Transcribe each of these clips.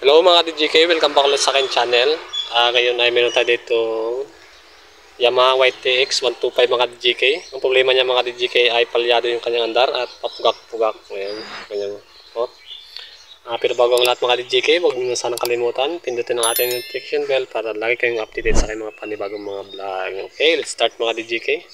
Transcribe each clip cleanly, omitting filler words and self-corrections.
Hello mga DJK, welcome back ulit sa akin channel. Ngayon ay meron tayo dito Yamaha YTX 125 mga DJK. Ang problema niya mga DJK ay palyado yung kanyang andar at papugak-pugak. Ngayon, kanyang oh. Pero bago ang lahat mga DJK, huwag niyo sanang kalimutan, pindutin ang ating notification bell para lagi kayong updated sa aking mga panibagong mga vlog. Okay, let's start mga DJK.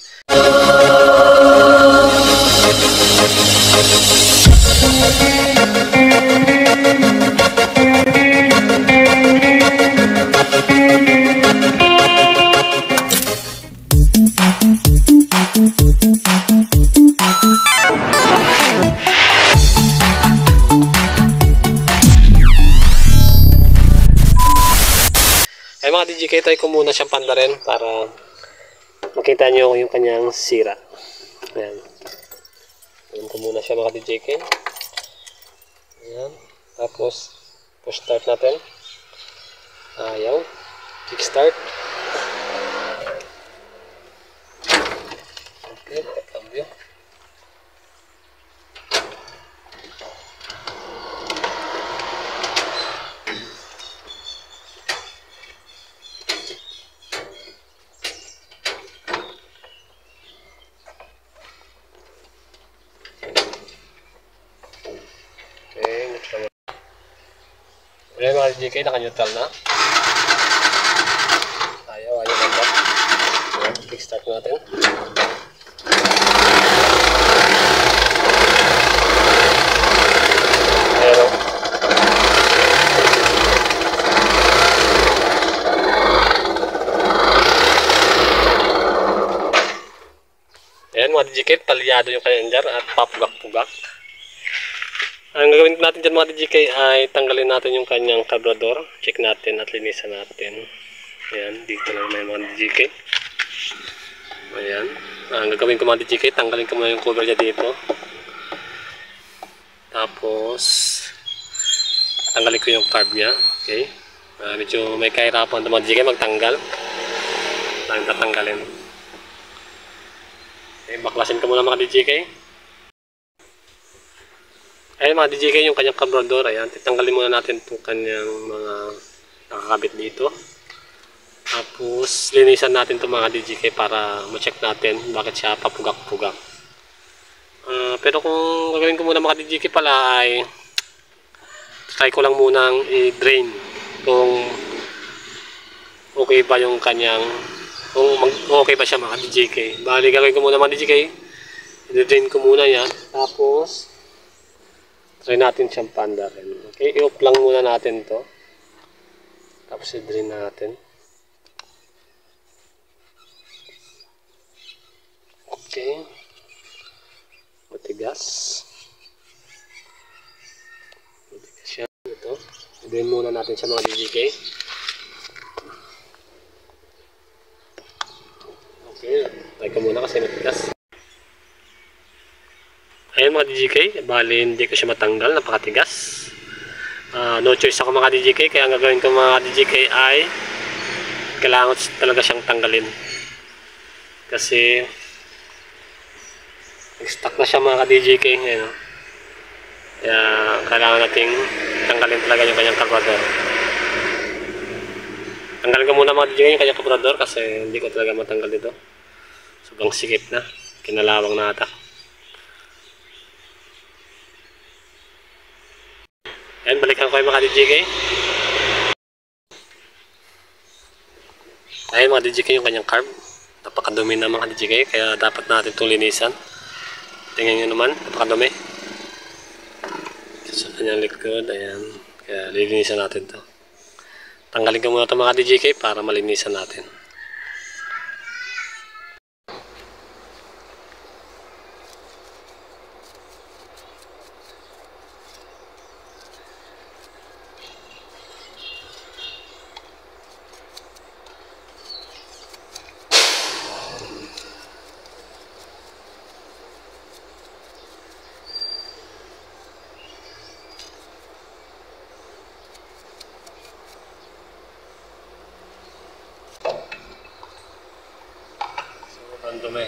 Ay mga DJK, tayo ko muna siyang panda rin para makita nyo yung kanyang sira. Ayan. Ayan ko muna siya mga DJK. Ayan. Tapos, push start natin. Ayaw. Kick start. Okay, cambio. Ayan mga DJK, naka-neutral na. Ayaw nanda. Kickstart natin. Ayan o. Ayan mga DJK, palyado yung kanyang jar at papugak-pugak. Ang gagawin natin dyan mga DJK ay tanggalin natin yung kanyang carburetor. Check natin at linisan natin. Ayan, dito lang may mga DJK. Ayan. Ang gagawin ko mga DJK, tanggalin ko muna yung cover niya dito. Tapos, tanggalin ko yung carb niya. Okay. Medyo may kahirapan mga DJK magtanggal. Lang tatanggalin. Okay, baklasin ko muna mga DJK. Ayan mga DJK, yung kanyang carburetor, ayan, titanggalin muna natin itong kanyang mga nakakabit dito. Tapos, linisan natin itong mga DJK para ma-check natin bakit siya papugak-pugak. Pero kung gagawin ko muna mga DJK pala ay try ko lang munang i-drain kung okay ba yung kanyang, kung okay ba siya mga DJK. Bali, gagawin ko muna mga DJK, i-drain ko muna yan. Tapos, try natin siyang panda rin. Okay, i-off lang muna natin to. Tapos i-drain natin. Okay. Matigas. Matigas siya. Ito. I-drain muna natin sa mga DJK. Okay. Try ko muna kasi matigas. Ayan mga DJK, bali hindi ko siya matanggal, napakatigas. No choice ako mga DJK, kaya ang gagawin ko mga DJK ay kailangan talaga siyang tanggalin. Kasi nag-stuck na siya mga DJK. Ayan, no? Kaya kailangan nating tanggalin talaga yung kanyang carburetor. Tanggalin ko muna mga DJK yung kanyang carburetor kasi hindi ko talaga matanggal dito. Sobrang sikip na, kinalawang na ata. Ayan, balikan ko yung mga DJK. Ayan mga DJK yung kanyang carb. Napakadumi na mga DJK, kaya dapat natin itong linisan. Tingnan nyo naman, napakadumi. Sa kanyang likod, ayan. Kaya lilinisan natin to. Tanggalin ko muna ito mga DJK para malinisan natin. Ang dumi.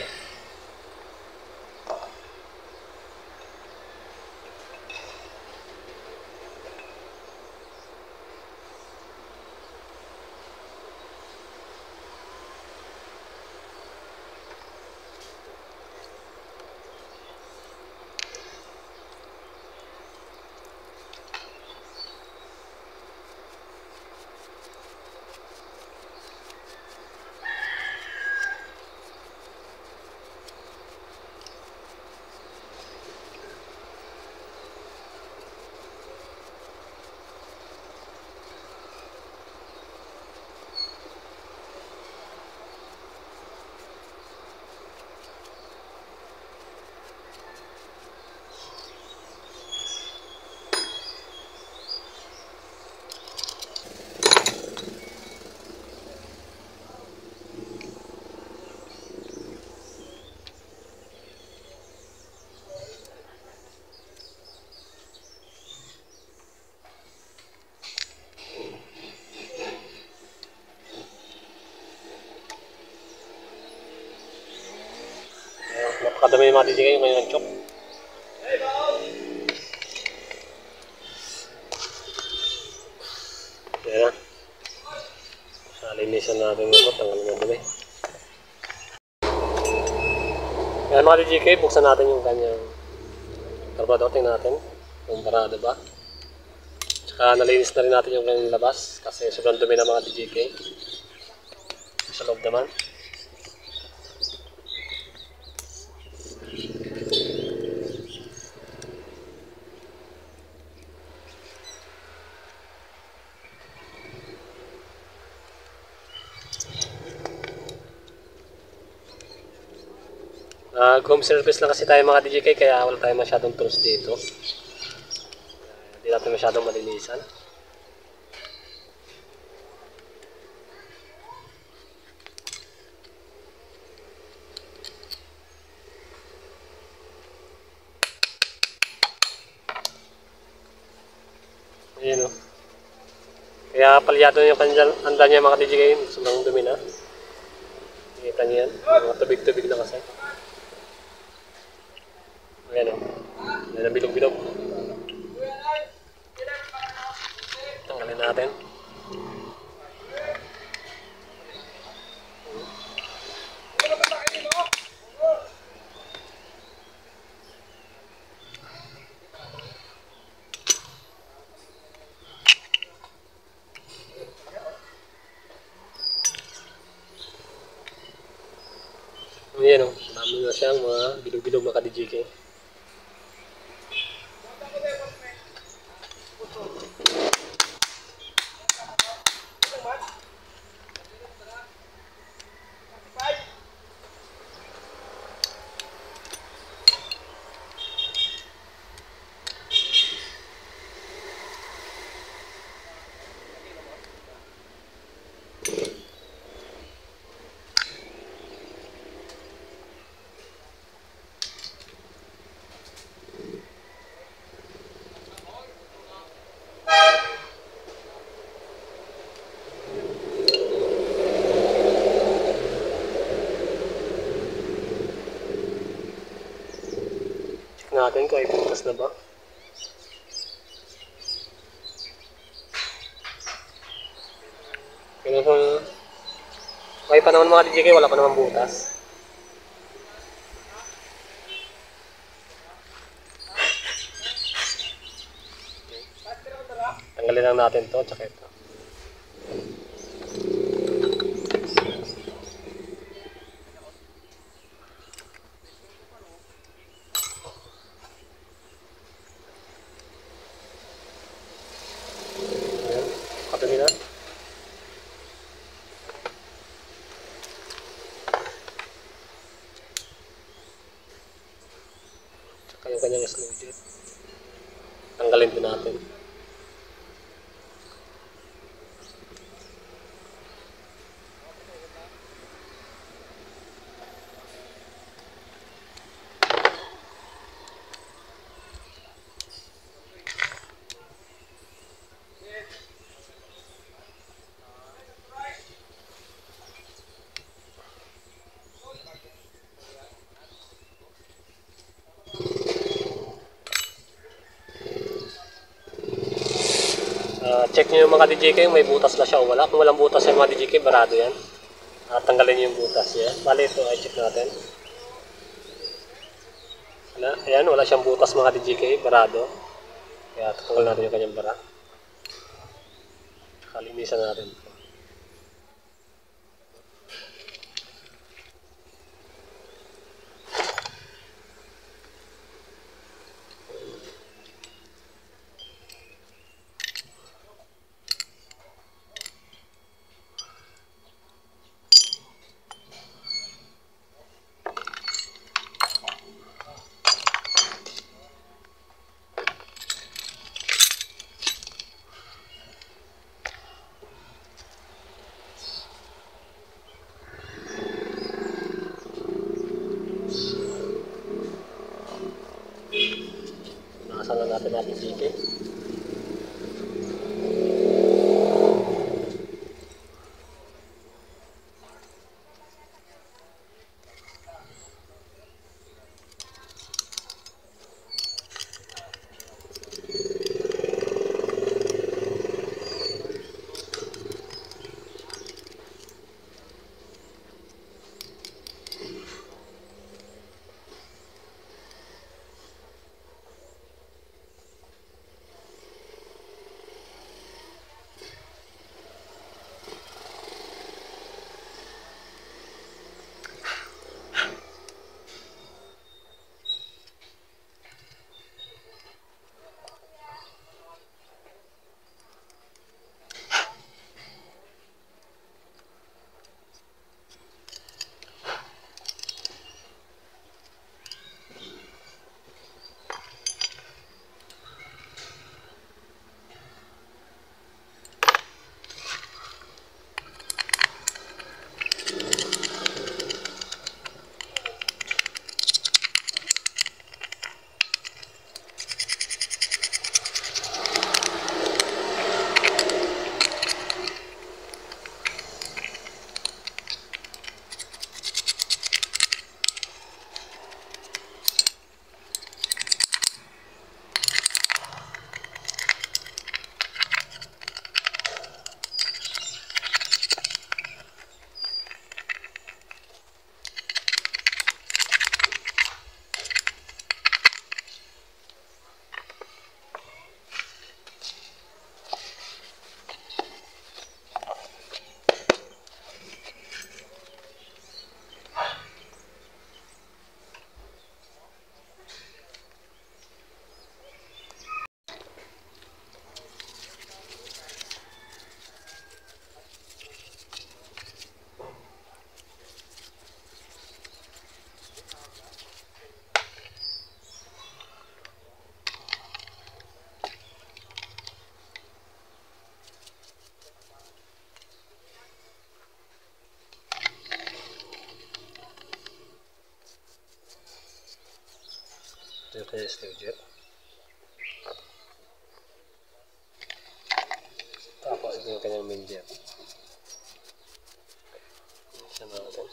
madami yung mga DJ yung kanyang chok. Yan na. Linisan natin ito, tanggalin na dumi. Yan mga DJK, buksan natin yung kanyang karburador. Tingnan natin kung barado ba. Tsaka nalinis na rin natin yung kanyang labas kasi sobrang dumi na mga DJK. Sa loob naman. Home service lang kasi tayo mga DJK kaya wala tayo masyadong tools dito. Hindi natin masyadong malinisan. Ayan o. Kaya palyado yung kanyang anda niya mga DJK. Sobrang dumi na. Nakita niyo yan. Mga tubig-tubig na kasi. Ayan o. Ayan ang bilog-bilog. Tanggalin natin. Ayan o. Marami na siyang mga bilog-bilog mga ka-DJK. Natin kung ay bukas na ba. Ganun kung may pa naman mga DJK, wala pa naman butas. Tanggalin lang natin to, tsaka ito. Kadali na. Tsaka yung kanyang slow jet. Tanggalin din natin. Check nyo yung mga DJK, may butas na siya o wala. Kung walang butas yung mga DJK, barado yan. Tanggalin nyo yung butas niya. Bali ito, ay check natin. Ayan, wala siyang butas mga DJK, barado. Kaya tatanggal natin yung kanyang bara. Kalinisan natin. kanyang sleeve jet. Tapos ito yung kanyang main jet. Isa natin.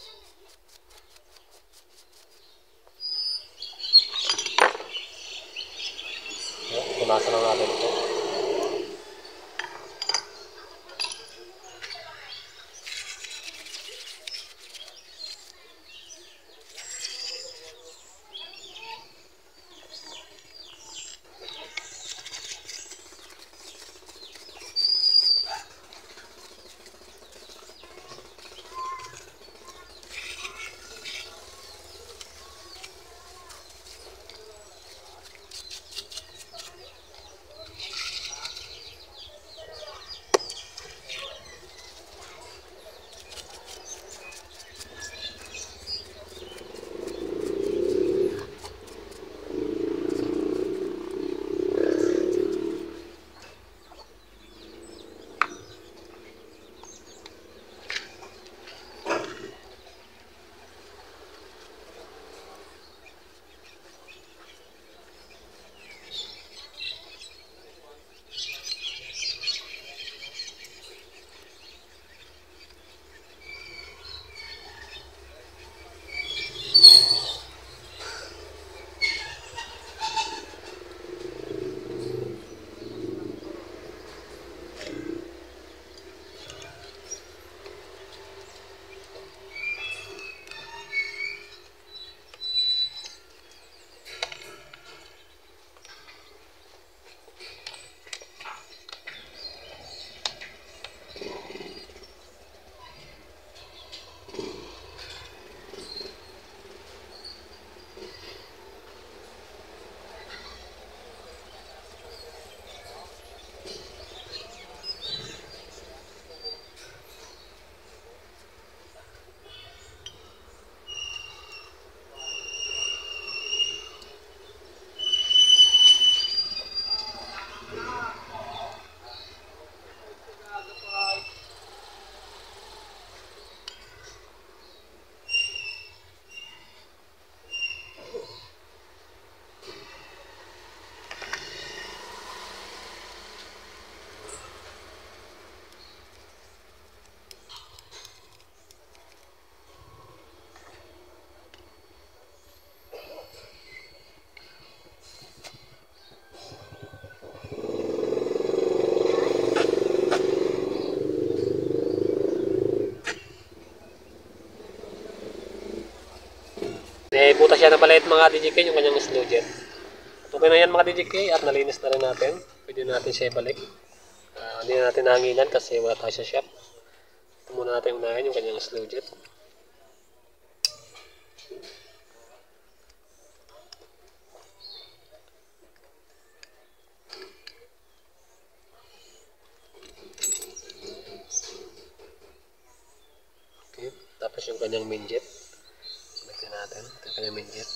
Punasan lang natin ito. Butas siya na palit mga DJK yung kanyang slow jet. Okay na yan mga DJK at nalinis na rin natin. Pwede natin siya ibalik. Hindi na natin nahanginan kasi wala tayo sa shop. Ito muna natin unahin yung kanyang slow jet. Okay, tapos yung kanyang main jet. Balik natin ito yung kanyang main jet.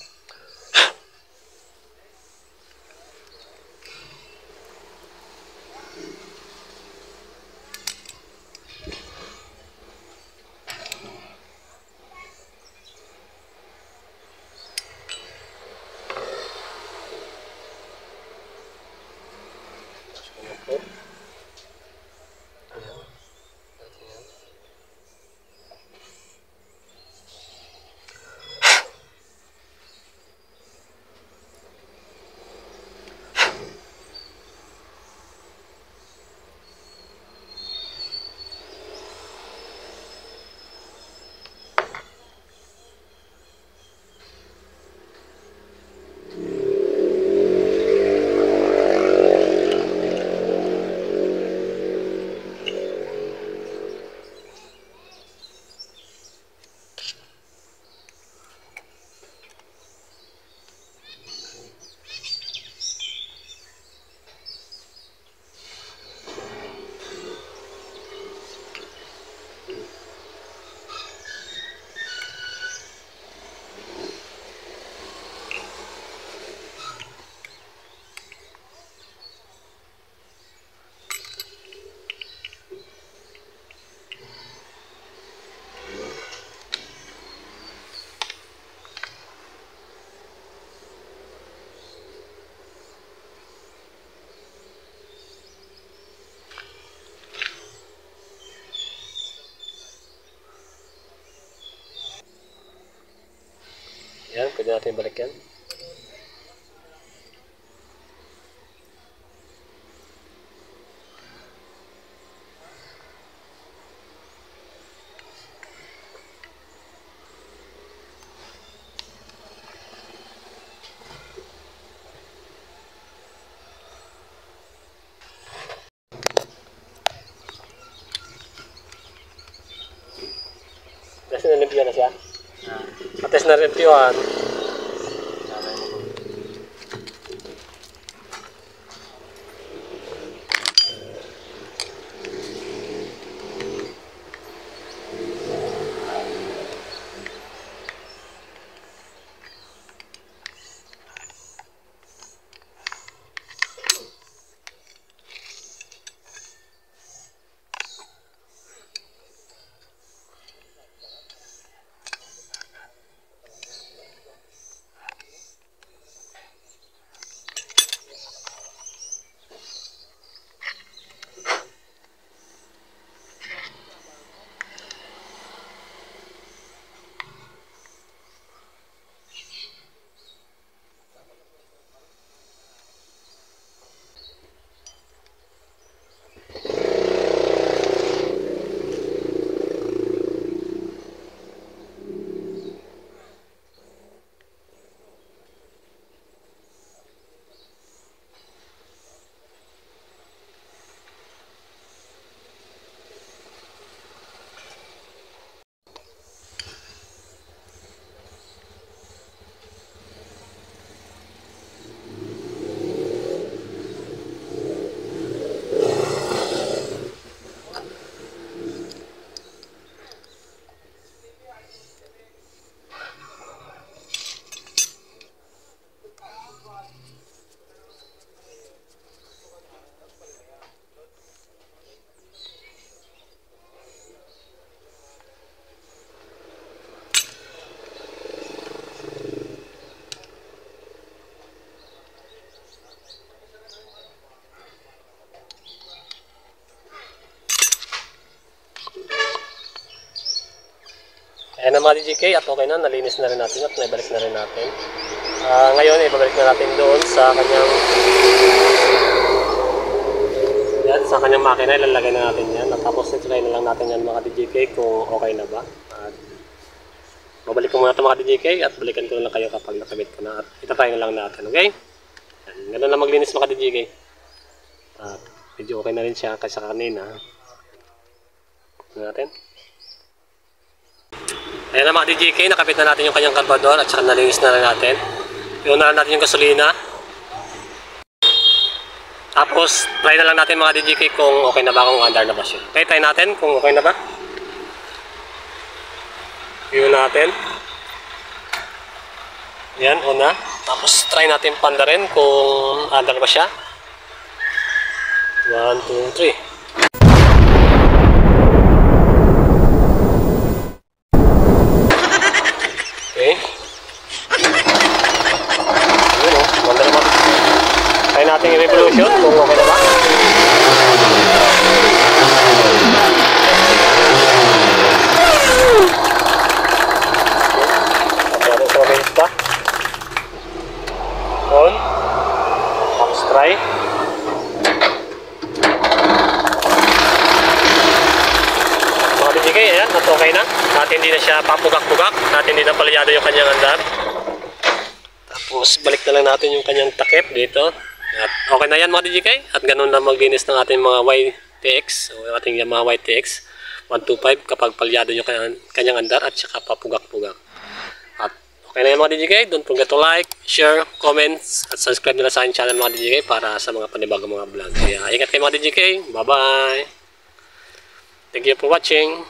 pwede natin balik yan. Kasi nalimpyo na siya. Ates na limpyoan. Ayan na mga DJK, at okay na, nalinis na rin natin at naibalik na rin natin. Ngayon, ibabalik na natin doon sa kanyang makina, ilalagay na natin yan. At tapos itry na lang natin yan mga DJK kung okay na ba. At babalik ko muna ito mga DJK at balikan ko na lang kayo kapag nakabit ko na. At itatry na lang natin, okay? Yan, ganun na maglinis mga DJK. At medyo okay na rin siya kaysa kanina. Natin. Ayan na mga DJK, nakabit na natin yung kanyang karbador at saka nalinis na rin natin. Iyon na natin yung gasolina. Tapos, try na lang natin mga DJK kung okay na ba, kung under na ba siya. Okay, try natin kung okay na ba. Iyon natin. Yan, una. Tapos, try natin panda rin kung under ba siya. 1, 2, 3. Natin yung revolution kung okay na ba. Natin sa mabilis pa. On. Tapos try. Mga DJK, ayan, at okay na. At hindi na siya papugak-pugak. At hindi na palyado yung kanyang andar. Tapos balik na lang natin yung kanyang takip dito. At okay na yan mga DJK, at ganun na maglinis ng ating mga YTX, o ating mga YTX 125 kapag palyado yung kanyang andar at saka papugak-pugak. At okay na yan mga DJK, don't forget to like, share, comments, at subscribe nila sa aking channel mga DJK para sa mga panibagong mga vlog. Kaya ingat kayo mga DJK, bye bye! Thank you for watching!